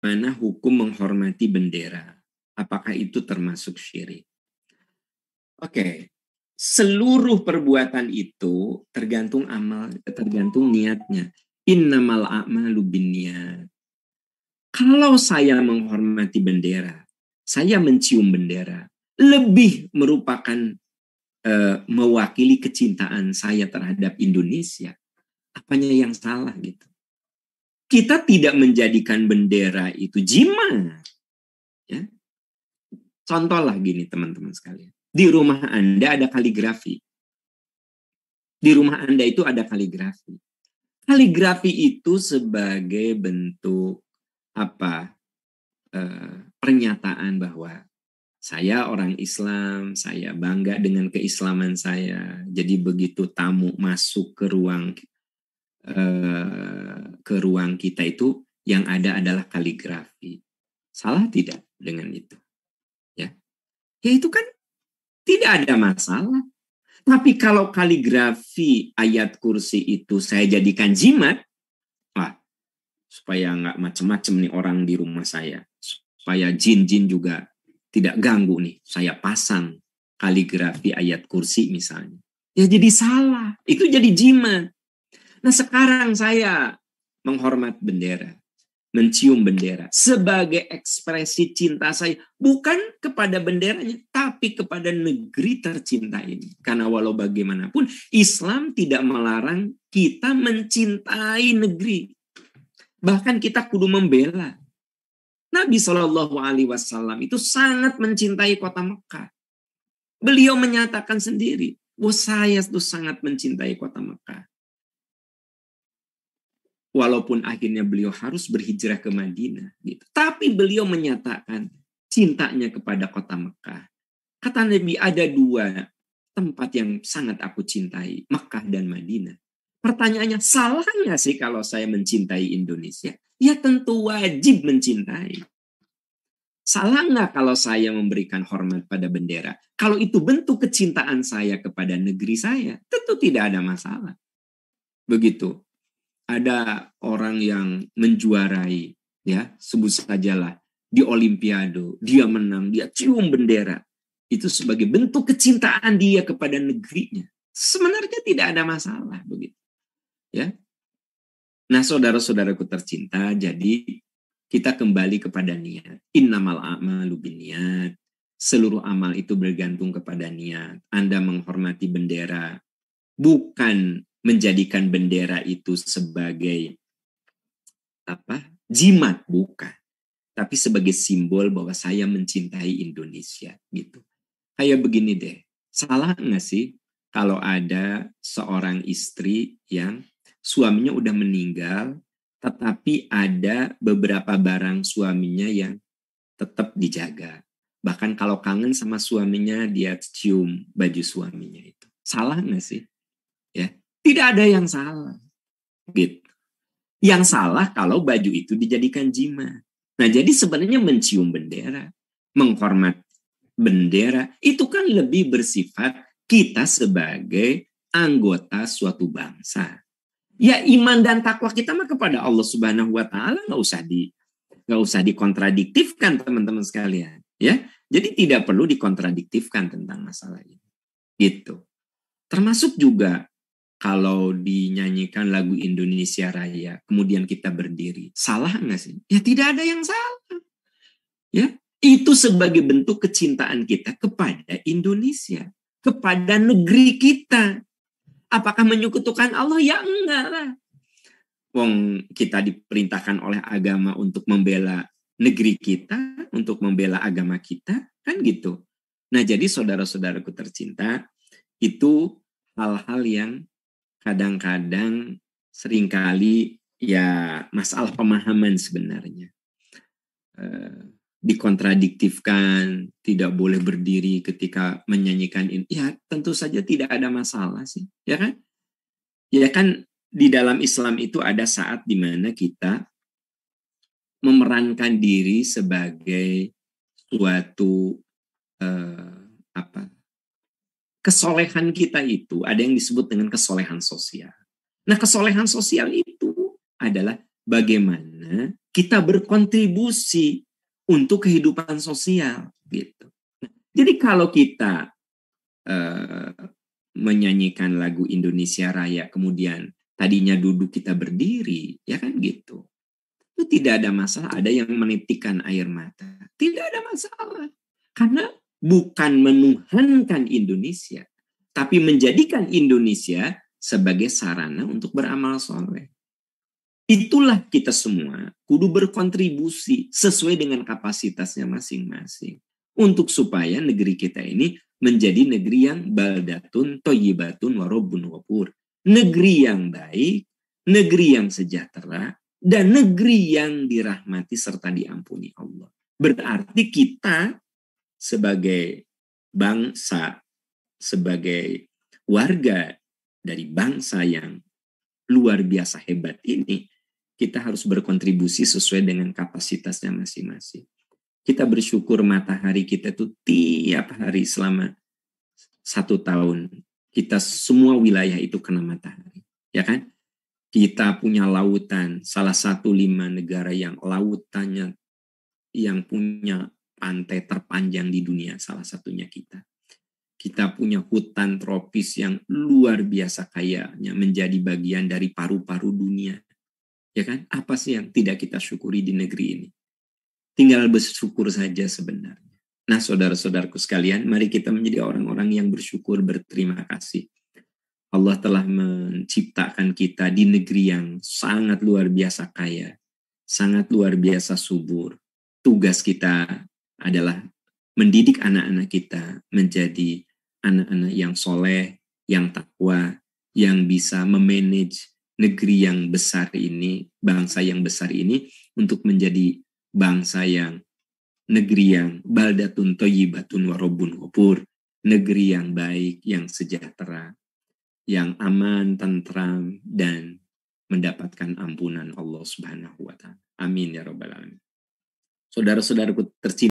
Mana hukum menghormati bendera? Apakah itu termasuk syirik? Oke. Seluruh perbuatan itu tergantung tergantung niatnya. Innamal a'malu binniyat. Kalau saya menghormati bendera, saya mencium bendera, lebih merupakan mewakili kecintaan saya terhadap Indonesia. Apanya yang salah gitu? Kita tidak menjadikan bendera itu jimat. Ya. Contohlah gini teman-teman sekalian. Di rumah Anda ada kaligrafi. Di rumah Anda itu ada kaligrafi. Kaligrafi itu sebagai bentuk apa? Pernyataan bahwa saya orang Islam, saya bangga dengan keislaman saya. Jadi begitu tamu masuk ke ruang kita itu yang ada adalah kaligrafi. Salah tidak dengan itu? Ya, ya itu kan tidak ada masalah. Tapi kalau kaligrafi ayat kursi itu saya jadikan jimat, supaya nggak macem-macem nih orang di rumah saya, supaya jin-jin juga tidak ganggu nih, saya pasang kaligrafi ayat kursi misalnya. Ya jadi salah, itu jadi jimat. Nah sekarang saya menghormat bendera, mencium bendera sebagai ekspresi cinta saya, bukan kepada benderanya, tapi kepada negeri tercinta ini. Karena walau bagaimanapun, Islam tidak melarang kita mencintai negeri. Bahkan kita kudu membela. Nabi Shallallahu Alaihi Wasallam itu sangat mencintai kota Mekah. Beliau menyatakan sendiri, wah saya itu sangat mencintai kota Mekah. Walaupun akhirnya beliau harus berhijrah ke Madinah, gitu. Tapi beliau menyatakan cintanya kepada kota Mekah. Kata Nabi, ada dua tempat yang sangat aku cintai, Mekah dan Madinah. Pertanyaannya, salah nggak sih kalau saya mencintai Indonesia? Ya tentu wajib mencintai. Salah nggak kalau saya memberikan hormat pada bendera? Kalau itu bentuk kecintaan saya kepada negeri saya, tentu tidak ada masalah. Begitu. Ada orang yang menjuarai, ya sebut sajalah di Olimpiade, dia menang, dia cium bendera. Itu sebagai bentuk kecintaan dia kepada negerinya. Sebenarnya tidak ada masalah begitu. Ya. Nah, saudara-saudaraku tercinta, jadi kita kembali kepada niat. Innamal a'malu binniyat. Seluruh amal itu bergantung kepada niat. Anda menghormati bendera, bukan menjadikan bendera itu sebagai jimat, bukan. Tapi sebagai simbol bahwa saya mencintai Indonesia gitu. Kayak begini deh. Salah nggak sih kalau ada seorang istri yang suaminya udah meninggal, tetapi ada beberapa barang suaminya yang tetap dijaga. Bahkan kalau kangen sama suaminya, dia cium baju suaminya itu. Salah nggak sih? Ya, tidak ada yang salah. Gitu. Yang salah kalau baju itu dijadikan jimat. Nah, jadi sebenarnya mencium bendera, menghormat bendera, itu kan lebih bersifat kita sebagai anggota suatu bangsa. Ya iman dan takwa kita mah kepada Allah Subhanahu wa taala nggak usah dikontradiktifkan teman-teman sekalian, ya. Jadi tidak perlu dikontradiktifkan tentang masalah ini. Gitu. Termasuk juga kalau dinyanyikan lagu Indonesia Raya, kemudian kita berdiri, salah nggak sih? Ya tidak ada yang salah. Ya, itu sebagai bentuk kecintaan kita kepada Indonesia, kepada negeri kita. Apakah menyekutukan Allah? Ya enggak lah. Wong kita diperintahkan oleh agama untuk membela negeri kita, untuk membela agama kita, kan gitu. Nah, jadi saudara-saudaraku tercinta, itu hal-hal yang kadang-kadang seringkali ya masalah pemahaman sebenarnya. Dikontradiktifkan, tidak boleh berdiri ketika menyanyikan ini. Ya tentu saja tidak ada masalah sih, ya kan? Ya kan di dalam Islam itu ada saat di mana kita memerankan diri sebagai suatu kesolehan kita itu ada yang disebut dengan kesolehan sosial. Nah, kesolehan sosial itu adalah bagaimana kita berkontribusi untuk kehidupan sosial gitu. Jadi kalau kita menyanyikan lagu Indonesia Raya, kemudian tadinya duduk kita berdiri, ya kan gitu. Itu tidak ada masalah, ada yang menitikkan air mata. Tidak ada masalah. Karena bukan menuhankan Indonesia, tapi menjadikan Indonesia sebagai sarana untuk beramal soleh. Itulah kita semua kudu berkontribusi sesuai dengan kapasitasnya masing-masing. Untuk supaya negeri kita ini menjadi negeri yang baldatun toyibatun warobun wapur. Negeri yang baik, negeri yang sejahtera, dan negeri yang dirahmati serta diampuni Allah. Berarti kita sebagai bangsa, sebagai warga dari bangsa yang luar biasa hebat ini, kita harus berkontribusi sesuai dengan kapasitasnya masing-masing. Kita bersyukur matahari kita tuh tiap hari selama 1 tahun. Kita semua wilayah itu kena matahari. Ya kan? Kita punya lautan, salah satu 5 negara yang lautannya, yang punya pantai terpanjang di dunia, salah satunya kita. Kita punya hutan tropis yang luar biasa kayanya, menjadi bagian dari paru-paru dunia. Ya kan? Apa sih yang tidak kita syukuri di negeri ini? Tinggal bersyukur saja sebenarnya. Nah, saudara-saudaraku sekalian, mari kita menjadi orang-orang yang bersyukur, berterima kasih. Allah telah menciptakan kita di negeri yang sangat luar biasa kaya, sangat luar biasa subur. Tugas kita adalah mendidik anak-anak kita menjadi anak-anak yang soleh, yang takwa, yang bisa memanage negeri yang besar ini, bangsa yang besar ini, untuk menjadi bangsa yang, negeri yang baldatun toyibatun warobun wapur, negeri yang baik, yang sejahtera, yang aman, tentram, dan mendapatkan ampunan Allah Subhanahu wa Ta'ala. Amin ya Rabbal Alamin. Saudara-saudaraku tercinta,